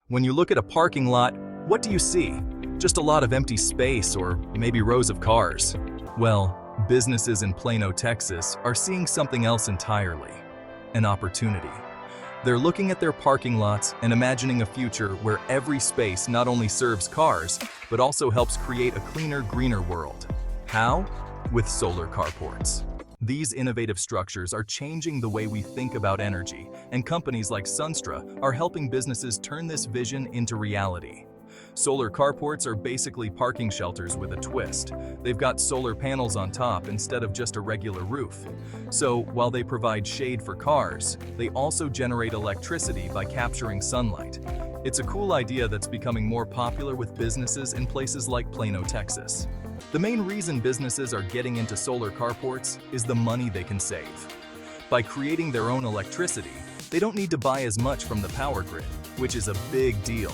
When you look at a parking lot, what do you see? Just a lot of empty space or maybe rows of cars. Well, businesses in Plano, Texas are seeing something else entirely: an opportunity. They're looking at their parking lots and imagining a future where every space not only serves cars, but also helps create a cleaner, greener world. How? With solar carports. These innovative structures are changing the way we think about energy, and companies like Sunstra are helping businesses turn this vision into reality. Solar carports are basically parking shelters with a twist. They've got solar panels on top instead of just a regular roof. So while they provide shade for cars, they also generate electricity by capturing sunlight. It's a cool idea that's becoming more popular with businesses in places like Plano, Texas. The main reason businesses are getting into solar carports is the money they can save. By creating their own electricity, they don't need to buy as much from the power grid, which is a big deal,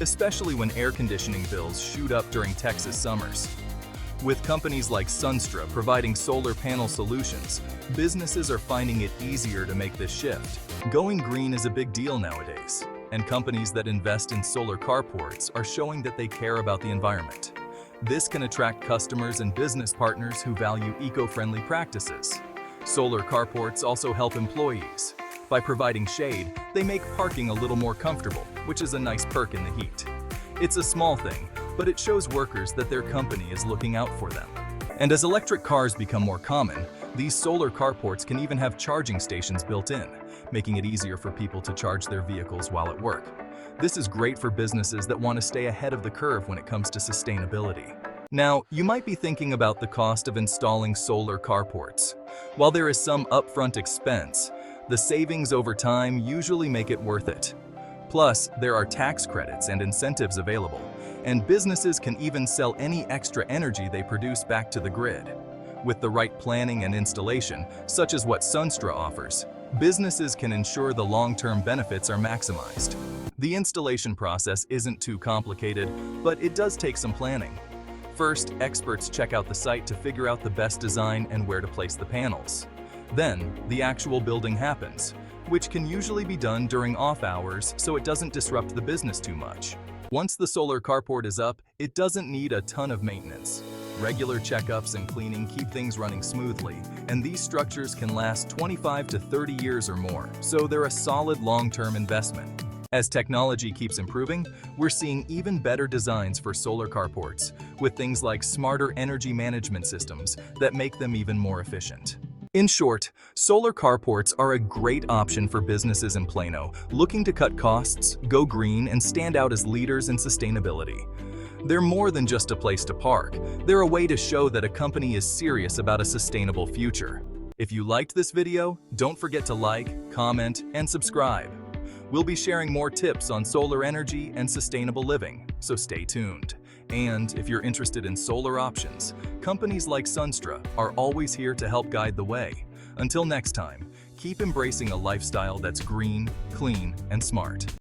especially when air conditioning bills shoot up during Texas summers. With companies like Sunstra providing solar panel solutions, businesses are finding it easier to make this shift. Going green is a big deal nowadays, and companies that invest in solar carports are showing that they care about the environment. This can attract customers and business partners who value eco-friendly practices. Solar carports also help employees. By providing shade, they make parking a little more comfortable, which is a nice perk in the heat. It's a small thing, but it shows workers that their company is looking out for them. And as electric cars become more common, these solar carports can even have charging stations built in, making it easier for people to charge their vehicles while at work. This is great for businesses that want to stay ahead of the curve when it comes to sustainability. Now, you might be thinking about the cost of installing solar carports. While there is some upfront expense, the savings over time usually make it worth it. Plus, there are tax credits and incentives available, and businesses can even sell any extra energy they produce back to the grid. With the right planning and installation, such as what Sunstra offers, businesses can ensure the long-term benefits are maximized. The installation process isn't too complicated, but it does take some planning. First, experts check out the site to figure out the best design and where to place the panels. Then, the actual building happens, which can usually be done during off hours so it doesn't disrupt the business too much. Once the solar carport is up, it doesn't need a ton of maintenance. Regular checkups and cleaning keep things running smoothly, and these structures can last 25 to 30 years or more, so they're a solid long-term investment. As technology keeps improving, we're seeing even better designs for solar carports, with things like smarter energy management systems that make them even more efficient. In short, solar carports are a great option for businesses in Plano looking to cut costs, go green, and stand out as leaders in sustainability. They're more than just a place to park. They're a way to show that a company is serious about a sustainable future. If you liked this video, don't forget to like, comment, and subscribe. We'll be sharing more tips on solar energy and sustainable living, so stay tuned. And if you're interested in solar options, companies like Sunstra are always here to help guide the way. Until next time, keep embracing a lifestyle that's green, clean, and smart.